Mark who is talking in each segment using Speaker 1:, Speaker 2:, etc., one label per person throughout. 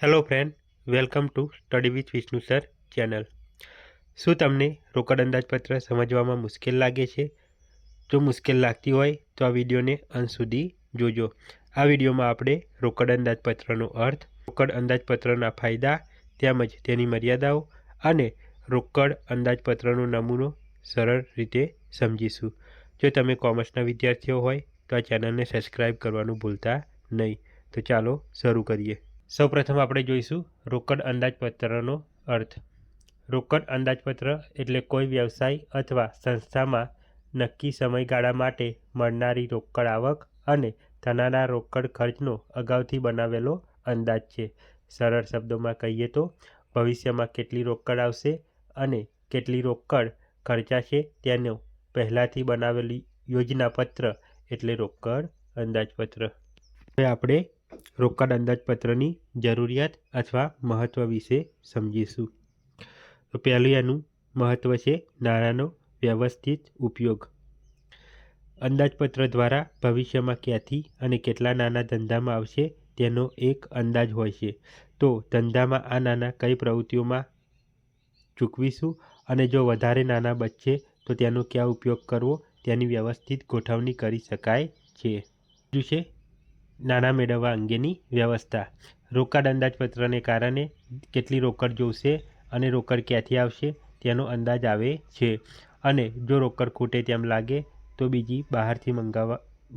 Speaker 1: Hello friend, welcome to study with Vishnu sir channel. શું તમને રોકડ અંદાજપત્ર સમજવામાં મુશ્કેલ લાગે છે? જો મુશ્કેલ લાગતી હોય તો આ વિડીયોને અંત સુધી જોજો. આ વિડીયોમાં આપણે રોકડ અંદાજપત્રનો અર્થ, રોકડ અંદાજપત્રના ફાયદા તેમજ તેની મર્યાદાઓ અને રોકડ અંદાજપત્રનો નમૂનો સરળ રીતે સમજીશું. જો તમે કોમર્સના વિદ્યાર્થીઓ હોય તો આ ચેનલને સબસ્ક્રાઈબ કરવાનું ભૂલતા નહીં. તો ચાલો શરૂ કરીએ. સૌપ્રથમ આપણે જોઈશું રોકડ અંદાજપત્રનો અર્થ. રોકડ અંદાજપત્ર એટલે કોઈ વ્યવસાય અથવા સંસ્થામાં નક્કી સમયગાળા માટે મળનારી રોકડ આવક અને થનારા રોકડ ખર્ચનો અગાઉથી બનાવેલો અંદાજ છે. સરળ શબ્દોમાં કહીએ તો ભવિષ્યમાં કેટલી રોકડ આવશે અને કેટલી રોકડ ખર્ચાશે તેનો પહેલાંથી બનાવેલી યોજનાપત્ર એટલે રોકડ અંદાજપત્ર. હવે આપણે રોકડ અંદાજપત્રની જરૂરિયાત અથવા મહત્ત્વ વિશે સમજીશું. તો પહેલું એનું મહત્ત્વ છે નાણાંનો વ્યવસ્થિત ઉપયોગ. અંદાજપત્ર દ્વારા ભવિષ્યમાં ક્યાંથી અને કેટલા નાણાં ધંધામાં આવશે તેનો એક અંદાજ હોય છે. તો ધંધામાં આ નાણાં કઈ પ્રવૃત્તિઓમાં ચૂકવીશું અને જો વધારે નાણાં બચશે તો તેનો ક્યાં ઉપયોગ કરવો તેની વ્યવસ્થિત ગોઠવણી કરી શકાય છે. બીજું છે નાણાં મેળવવા અંગેની વ્યવસ્થા. રોકડ અંદાજપત્રને કારણે કેટલી રોકડ જોઈશે અને રોકડ ક્યાંથી આવશે તેનો અંદાજ આવે છે. અને જો રોકડ ખૂટે તેમ લાગે તો બીજી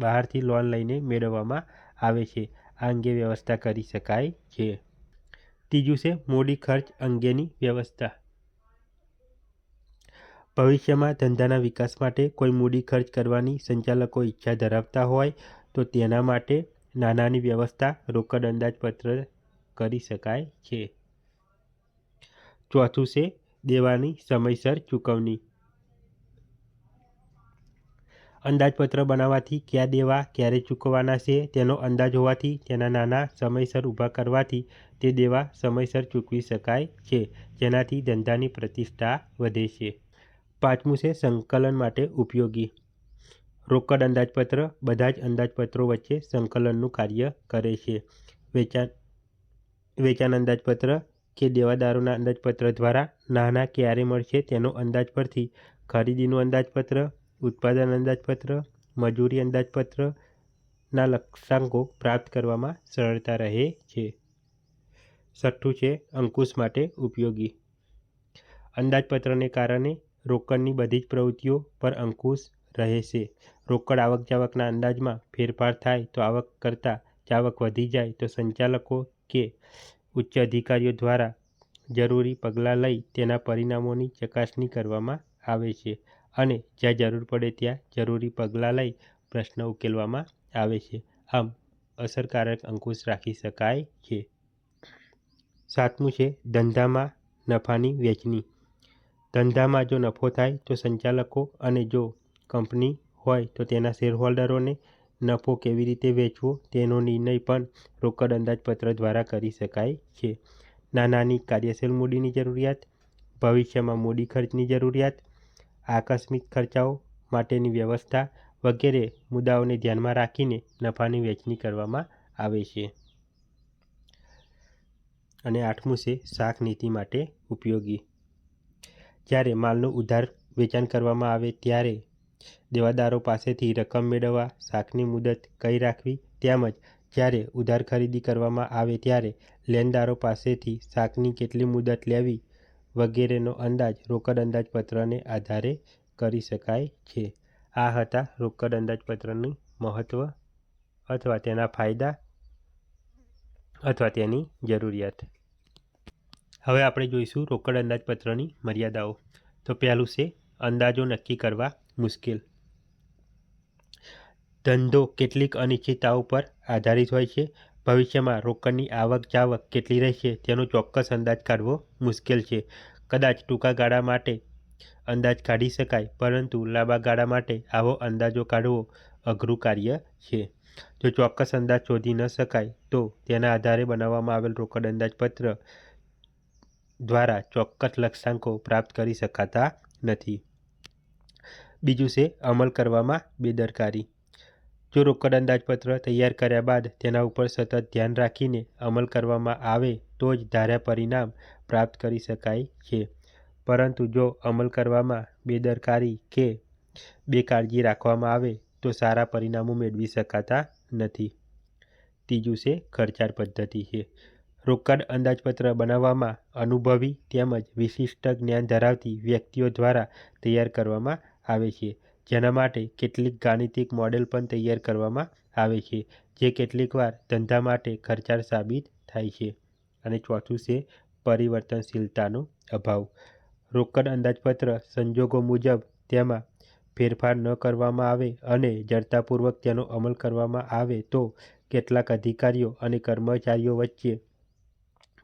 Speaker 1: બહારથી લોન લઈને મેળવવામાં આવે છે. આ અંગે વ્યવસ્થા કરી શકાય છે. ત્રીજું છે મૂડી ખર્ચ અંગેની વ્યવસ્થા. ભવિષ્યમાં ધંધાના વિકાસ માટે કોઈ મૂડી ખર્ચ કરવાની સંચાલકો ઈચ્છા ધરાવતા હોય તો તેના માટે નાણાંની વ્યવસ્થા રોકડ અંદાજપત્ર કરી શકાય છે. ચોથું છે દેવાની સમયસર ચૂકવણી. અંદાજપત્ર બનાવવાથી કયા દેવા ક્યારે ચૂકવવાના છે તેનો અંદાજ હોવાથી તેના નાણાં સમયસર ઊભા કરવાથી તે દેવા સમયસર ચૂકવી શકાય છે, જેનાથી ધંધાની પ્રતિષ્ઠા વધે છે. પાંચમું છે સંકલન માટે ઉપયોગી. રોકડ અંદાજપત્ર બધા જ અંદાજપત્રો વચ્ચે સંકલનનું કાર્ય કરે છે. વેચાણ અંદાજપત્ર કે દેવાદારોના અંદાજપત્ર દ્વારા નાણાં ક્યારે મળશે તેનો અંદાજ પરથી ખરીદીનું અંદાજપત્ર, ઉત્પાદન અંદાજપત્ર, મજૂરી અંદાજપત્રના લક્ષ્યાંકો પ્રાપ્ત કરવામાં સરળતા રહે છે. છઠ્ઠું છે અંકુશ માટે ઉપયોગી. અંદાજપત્રને કારણે રોકડની બધી જ પ્રવૃત્તિઓ પર અંકુશ રહે છે. રોકડ આવક જાવકના અંદાજમાં ફેરફાર થાય તો આવક કરતાં જાવક વધી જાય તો સંચાલકો કે ઉચ્ચ અધિકારીઓ દ્વારા જરૂરી પગલાં લઈ તેના પરિણામોની ચકાસણી કરવામાં આવે છે અને જ્યાં જરૂર પડે ત્યાં જરૂરી પગલાં લઈ પ્રશ્ન ઉકેલવામાં આવે છે. આમ અસરકારક અંકુશ રાખી શકાય છે. સાતમું છે ધંધામાં નફાની વહેંચણી. ધંધામાં જો નફો થાય તો સંચાલકો અને જો કંપની હોય તો તેના શેરહોલ્ડરોને નફો કેવી રીતે વેચવો તેનો નિર્ણય પણ રોકડ અંદાજપત્ર દ્વારા કરી શકાય છે. નાણાંની કાર્યશીલ મૂડીની જરૂરિયાત, ભવિષ્યમાં મૂડી ખર્ચની જરૂરિયાત, આકસ્મિક ખર્ચાઓ માટેની વ્યવસ્થા વગેરે મુદ્દાઓને ધ્યાનમાં રાખીને નફાની વહેંચણી કરવામાં આવે છે. અને આઠમું છે શાખ નીતિ માટે ઉપયોગી. જ્યારે માલનું ઉધાર વેચાણ કરવામાં આવે ત્યારે દેવાદારો પાસેથી રકમ મેળવવા શાખની મુદત કઈ રાખવી તેમજ જ્યારે ઉધાર ખરીદી કરવામાં આવે ત્યારે લેણદારો પાસેથી શાખની કેટલી મુદત લેવી વગેરેનો અંદાજ રોકડ અંદાજપત્રને આધારે કરી શકાય છે. આ હતા રોકડ અંદાજપત્રનું મહત્ત્વ અથવા તેના ફાયદા અથવા તેની જરૂરિયાત. હવે આપણે જોઈશું રોકડ અંદાજપત્રની મર્યાદાઓ. તો પહેલું છે અંદાજો નક્કી કરવા મુશ્કેલ. ધંધો કેટલીક અનિશ્ચિતતાઓ પર આધારિત હોય છે. ભવિષ્યમાં રોકડની આવક જાવક કેટલી રહેશે તેનો ચોક્કસ અંદાજ કાઢવો મુશ્કેલ છે. કદાચ ટૂંકા ગાળા માટે અંદાજ કાઢી શકાય પરંતુ લાંબા ગાળા માટે આવો અંદાજો કાઢવો અઘરું કાર્ય છે. જો ચોક્કસ અંદાજ શોધી ન શકાય તો તેના આધારે બનાવવામાં આવેલ રોકડ અંદાજપત્ર દ્વારા ચોક્કસ લક્ષ્યાંકો પ્રાપ્ત કરી શકાતા નથી. બીજું છે અમલ કરવામાં બેદરકારી. જો રોકડ અંદાજપત્ર તૈયાર કર્યા બાદ તેના ઉપર સતત ધ્યાન રાખીને અમલ કરવામાં આવે તો જ ધાર્યા પરિણામ પ્રાપ્ત કરી શકાય છે. પરંતુ જો અમલ કરવામાં બેદરકારી કે બેકાળજી રાખવામાં આવે તો સારા પરિણામો મેળવી શકાતા નથી. ત્રીજું છે ખર્ચાળ પદ્ધતિ છે. રોકડ અંદાજપત્ર બનાવવામાં અનુભવી તેમજ વિશિષ્ટ જ્ઞાન ધરાવતી વ્યક્તિઓ દ્વારા તૈયાર કરવામાં આવે છે, જેના માટે કેટલીક ગાણિતિક મોડેલ પણ તૈયાર કરવામાં આવે છે, જે કેટલીકવાર ધંધા માટે ખર્ચાળ સાબિત થાય છે. અને ચોથું છે પરિવર્તનશીલતાનો અભાવ. રોકડ અંદાજપત્ર સંજોગો મુજબ તેમાં ફેરફાર ન કરવામાં આવે અને જડતાપૂર્વક તેનો અમલ કરવામાં આવે તો કેટલાક અધિકારીઓ અને કર્મચારીઓ વચ્ચે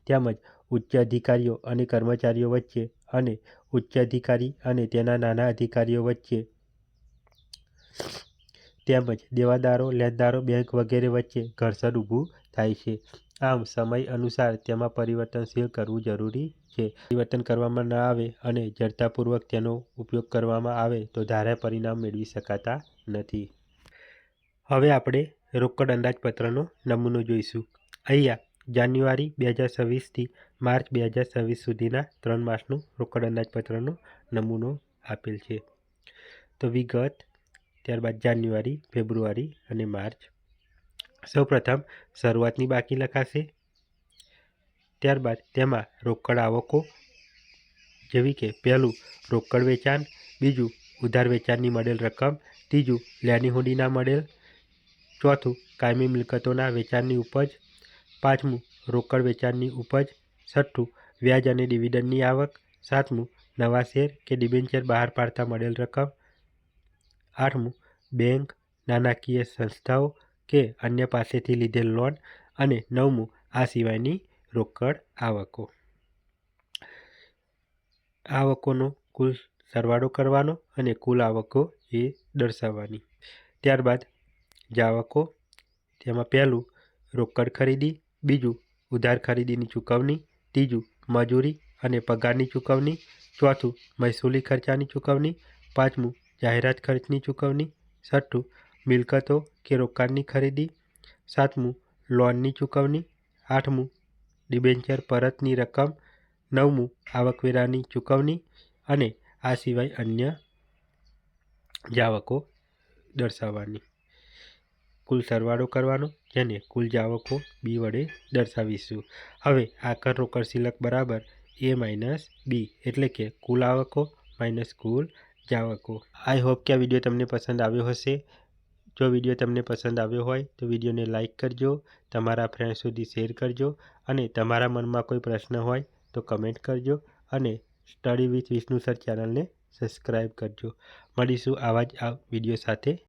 Speaker 1: તેમજ ઉચ્ચ અધિકારીઓ અને કર્મચારીઓ વચ્ચે અને ઉચ્ચ અધિકારી અને તેના નાના અધિકારીઓ વચ્ચે તેમજ દેવાદારો, લેણદારો, બેંક વગેરે વચ્ચે ઘર્ષણ ઊભું થાય છે. આમ સમય અનુસાર તેમાં પરિવર્તનશીલ કરવું જરૂરી છે. પરિવર્તન કરવામાં ન આવે અને જડતાપૂર્વક તેનો ઉપયોગ કરવામાં આવે તો ધાર્યા પરિણામ મેળવી શકાતા નથી. હવે આપણે રોકડ અંદાજપત્રનો નમૂનો જોઈશું. અહીંયા જાન્યુઆરી 2026થી માર્ચ 2026 સુધીના 3 માસનો રોકડ અંદાજપત્રનો નમૂનો આપેલ છે. તો વિગત, ત્યારબાદ જાન્યુઆરી, ફેબ્રુઆરી અને માર્ચ. સૌપ્રથમ શરૂઆતની બાકી લખાશે. ત્યારબાદ તેમાં રોકડ આવકો જેવી કે પહેલું રોકડ વેચાણ, બીજું ઉધાર વેચાણની મળેલ રકમ, ત્રીજું લેણી હુંડીના મળેલ, ચોથું કાયમી મિલકતોના વેચાણની ઉપજ, પાંચમું રોકડ વેચાણની ઉપજ, છઠ્ઠું વ્યાજ અને ડિવિડન્ડની આવક, સાતમું નવા શેર કે ડિબેન્ચર બહાર પાડતા મળેલ રકમ, આઠમું બેંક, નાણાકીય સંસ્થાઓ કે અન્ય પાસેથી લીધેલ લોન અને નવમું આ સિવાયની રોકડ આવકો. આવકોનો કુલ સરવાળો કરવાનો અને કુલ આવકો એ દર્શાવવાની. ત્યારબાદ જાવકો, તેમાં પહેલું રોકડ ખરીદી, બીજું ઉધાર ખરીદીની ચૂકવણી, ત્રીજું મજૂરી અને પગારની ચૂકવણી, ચોથું મહેસૂલી ખર્ચાની ચૂકવણી, પાંચમું જાહેરાત ખર્ચની ચૂકવણી, છઠ્ઠું મિલકતો કે રોકાણની ખરીદી, સાતમું લોનની ચૂકવણી, આઠમું ડિબેન્ચર પરતની રકમ, નવમું આવકવેરાની ચૂકવણી અને આ સિવાય અન્ય જાવકો દર્શાવવાની. કુલ સરવાળો કરવાનો, જેને કુલ જાવકો બી વડે દર્શાવીશું. હવે આકર રોકડ શિલ્લક બરાબર A - B, એટલે કે કુલ આવકો માઇનસ કુલ જાવકો. આઈ હોપ કે આ વિડીયો તમને પસંદ આવ્યો હશે. જો વિડીયો તમને પસંદ આવ્યો હોય તો વિડીયોને લાઇક કરજો, તમારા ફ્રેન્ડ સુધી શેર કરજો અને તમારા મનમાં કોઈ પ્રશ્ન હોય તો કમેન્ટ કરજો અને સ્ટડી વિથ વિષ્ણુ સર ચેનલને સબસ્ક્રાઈબ કરજો. મળીશું આવા જ વિડીયો સાથે.